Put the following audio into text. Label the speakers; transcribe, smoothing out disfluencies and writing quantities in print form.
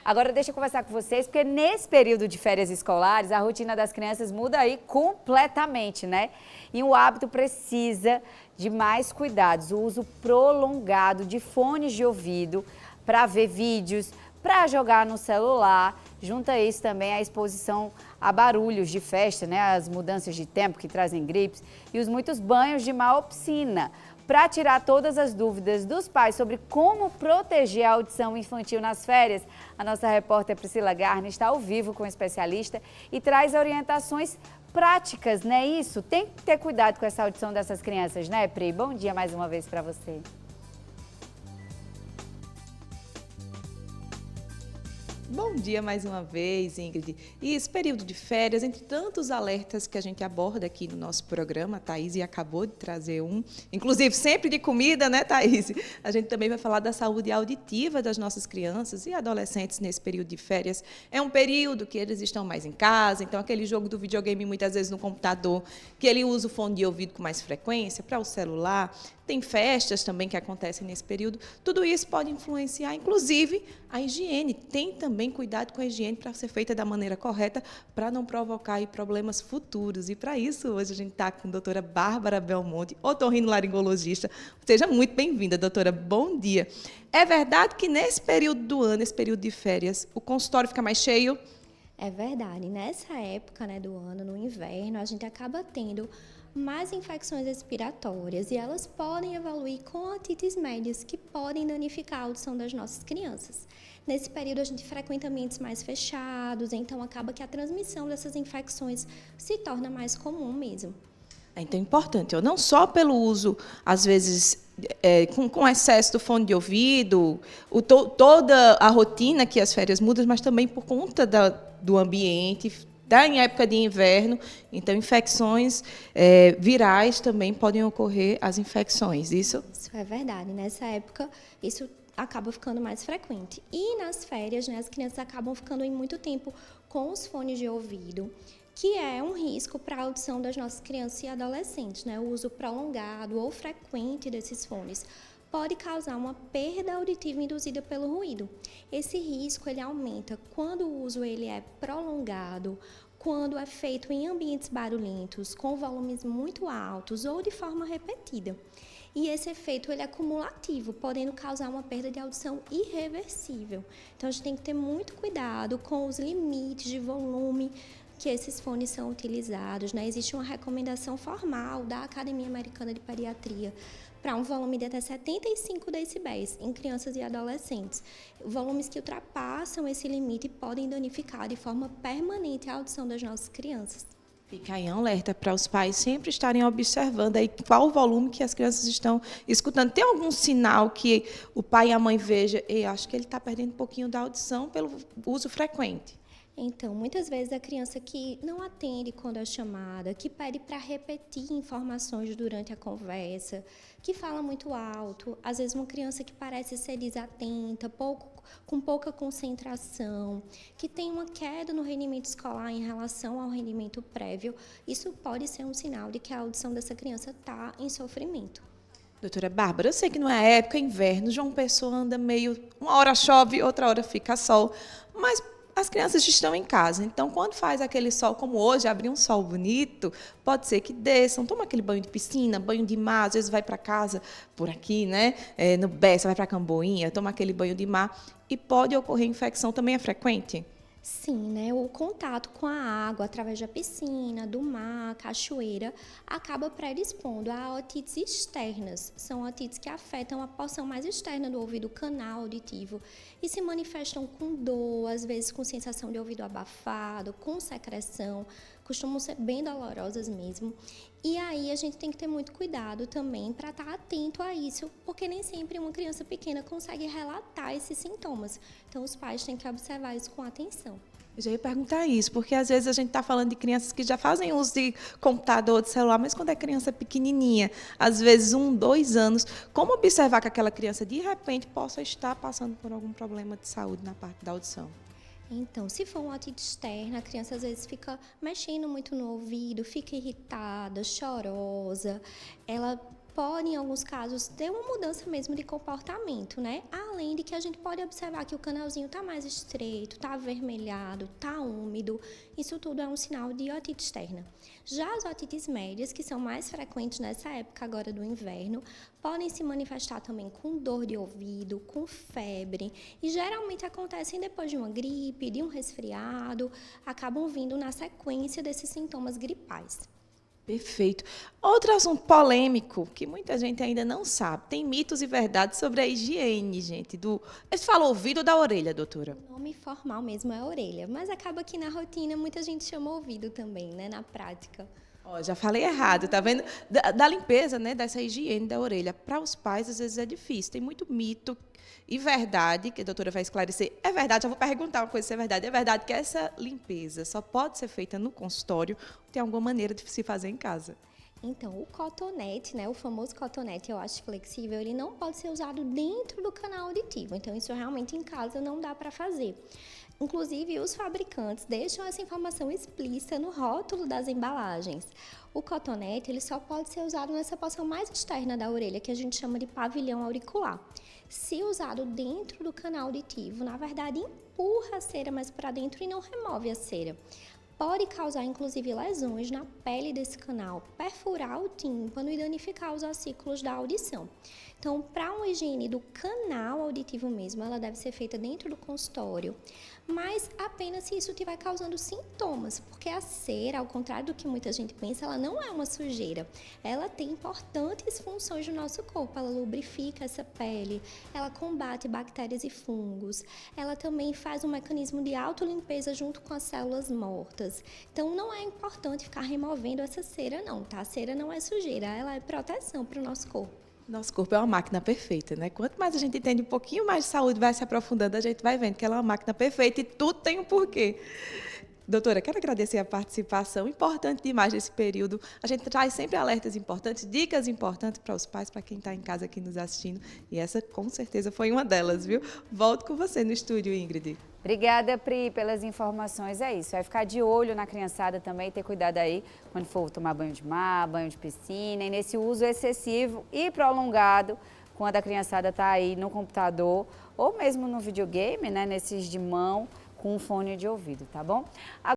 Speaker 1: Agora deixa eu conversar com vocês, porque nesse período de férias escolares, a rotina das crianças muda aí completamente, né? E o hábito precisa de mais cuidados, o uso prolongado de fones de ouvido para ver vídeos, para jogar no celular. Junta a isso também a exposição a barulhos de festa, né? As mudanças de tempo que trazem gripes e os muitos banhos de má piscina. Para tirar todas as dúvidas dos pais sobre como proteger a audição infantil nas férias, a nossa repórter Priscila Garni está ao vivo com o especialista e traz orientações práticas, né? Isso, tem que ter cuidado com essa audição dessas crianças, né, Pri? Bom dia mais uma vez para você.
Speaker 2: Bom dia mais uma vez, Ingrid. E esse período de férias, entre tantos alertas que a gente aborda aqui no nosso programa, a Thaís acabou de trazer um, inclusive sempre de comida, né, Thaís? A gente também vai falar da saúde auditiva das nossas crianças e adolescentes nesse período de férias. É um período que eles estão mais em casa, então aquele jogo do videogame muitas vezes no computador, que ele usa o fone de ouvido com mais frequência para o celular. Tem festas também que acontecem nesse período. Tudo isso pode influenciar, inclusive, a higiene. Tem também cuidado com a higiene para ser feita da maneira correta, para não provocar aí problemas futuros. E, para isso, hoje a gente está com a doutora Bárbara Belmonte, otorrinolaringologista. Seja muito bem-vinda, doutora. Bom dia. É verdade que nesse período do ano, esse período de férias, o consultório fica mais cheio?
Speaker 3: É verdade. Nessa época, né, do ano, no inverno, a gente acaba tendo mais infecções respiratórias e elas podem evoluir com otites médias, que podem danificar a audição das nossas crianças. Nesse período, a gente frequenta ambientes mais fechados, então acaba que a transmissão dessas infecções se torna mais comum mesmo.
Speaker 2: Então, é importante, não só pelo uso, às vezes, com excesso do fone de ouvido, toda a rotina que as férias mudam, mas também por conta do ambiente, em época de inverno, então infecções virais também podem ocorrer, as infecções, isso?
Speaker 3: Isso é verdade, nessa época isso acaba ficando mais frequente. E nas férias, né, as crianças acabam ficando em muito tempo com os fones de ouvido, que é um risco para a audição das nossas crianças e adolescentes, né? O uso prolongado ou frequente desses fones pode causar uma perda auditiva induzida pelo ruído. Esse risco ele aumenta quando o uso ele é prolongado, quando é feito em ambientes barulhentos, com volumes muito altos ou de forma repetida. E esse efeito ele é cumulativo, podendo causar uma perda de audição irreversível. Então, a gente tem que ter muito cuidado com os limites de volume que esses fones são utilizados, né? Existe uma recomendação formal da Academia Americana de Pediatria para um volume de até 75 decibéis em crianças e adolescentes. Volumes que ultrapassam esse limite podem danificar de forma permanente a audição das nossas crianças.
Speaker 2: Fica aí um alerta para os pais sempre estarem observando aí qual o volume que as crianças estão escutando. Tem algum sinal que o pai e a mãe vejam, acho que ele está perdendo um pouquinho da audição pelo uso frequente?
Speaker 3: Então, muitas vezes a criança que não atende quando é chamada, que pede para repetir informações durante a conversa, que fala muito alto, às vezes uma criança que parece ser desatenta, com pouca concentração, que tem uma queda no rendimento escolar em relação ao rendimento prévio, isso pode ser um sinal de que a audição dessa criança está em sofrimento.
Speaker 2: Doutora Bárbara, eu sei que não é época, é inverno, João Pessoa anda meio, uma hora chove, outra hora fica sol, mas as crianças estão em casa, então quando faz aquele sol, como hoje, abrir um sol bonito, pode ser que desçam, toma aquele banho de piscina, banho de mar, às vezes vai para casa, por aqui, né? No Bessa, vai para Camboinha, toma aquele banho de mar, e pode ocorrer infecção, também é frequente?
Speaker 3: Sim, né? O contato com a água através da piscina, do mar, cachoeira, acaba predispondo a otites externas. São otites que afetam a porção mais externa do ouvido, o canal auditivo, e se manifestam com dor, às vezes com sensação de ouvido abafado, com secreção, costumam ser bem dolorosas mesmo. E aí a gente tem que ter muito cuidado também para estar atento a isso, porque nem sempre uma criança pequena consegue relatar esses sintomas. Então, os pais têm que observar isso com atenção.
Speaker 2: Eu já ia perguntar isso, porque às vezes a gente está falando de crianças que já fazem uso de computador, de celular, mas quando é criança pequenininha, às vezes 1, 2 anos, como observar que aquela criança, de repente, possa estar passando por algum problema de saúde na parte da audição?
Speaker 3: Então, se for uma otite externa, a criança às vezes fica mexendo muito no ouvido, fica irritada, chorosa, ela pode, em alguns casos, ter uma mudança mesmo de comportamento, né? Além de que a gente pode observar que o canalzinho está mais estreito, está avermelhado, está úmido. Isso tudo é um sinal de otite externa. Já as otites médias, que são mais frequentes nessa época agora do inverno, podem se manifestar também com dor de ouvido, com febre, e geralmente acontecem depois de uma gripe, de um resfriado, acabam vindo na sequência desses sintomas gripais.
Speaker 2: Perfeito. Outro assunto polêmico que muita gente ainda não sabe. Tem mitos e verdades sobre a higiene, gente. Você fala ouvido ou da orelha, doutora?
Speaker 3: O nome formal mesmo é orelha, mas acaba que na rotina muita gente chama ouvido também, né, na prática.
Speaker 2: Ó, já falei errado, tá vendo? Da limpeza, né, dessa higiene da orelha. Para os pais, às vezes, é difícil. Tem muito mito e verdade, que a doutora vai esclarecer. É verdade, eu vou perguntar uma coisa se é verdade. É verdade que essa limpeza só pode ser feita no consultório ou tem alguma maneira de se fazer em casa?
Speaker 3: Então, o cotonete, né, o famoso cotonete, eu acho flexível, ele não pode ser usado dentro do canal auditivo. Então, isso realmente em casa não dá para fazer. Inclusive, os fabricantes deixam essa informação explícita no rótulo das embalagens. O cotonete, ele só pode ser usado nessa porção mais externa da orelha, que a gente chama de pavilhão auricular. Se usado dentro do canal auditivo, na verdade, empurra a cera mais para dentro e não remove a cera. Pode causar, inclusive, lesões na pele desse canal, perfurar o tímpano e danificar os ossículos da audição. Então, para uma higiene do canal auditivo mesmo, ela deve ser feita dentro do consultório, mas apenas se isso estiver causando sintomas, porque a cera, ao contrário do que muita gente pensa, ela não é uma sujeira. Ela tem importantes funções no nosso corpo, ela lubrifica essa pele, ela combate bactérias e fungos, ela também faz um mecanismo de autolimpeza junto com as células mortas. Então, não é importante ficar removendo essa cera não, tá? A cera não é sujeira, ela é proteção para o nosso corpo.
Speaker 2: Nosso corpo é uma máquina perfeita, né? Quanto mais a gente entende um pouquinho mais de saúde, vai se aprofundando, a gente vai vendo que ela é uma máquina perfeita e tudo tem um porquê. Doutora, quero agradecer a participação, importante demais nesse período. A gente traz sempre alertas importantes, dicas importantes para os pais, para quem está em casa aqui nos assistindo. E essa, com certeza, foi uma delas, viu? Volto com você no estúdio, Ingrid.
Speaker 1: Obrigada, Pri, pelas informações. É isso, vai ficar de olho na criançada também, ter cuidado aí quando for tomar banho de mar, banho de piscina, e nesse uso excessivo e prolongado, quando a criançada está aí no computador ou mesmo no videogame, né, nesses de mão, com um fone de ouvido, tá bom?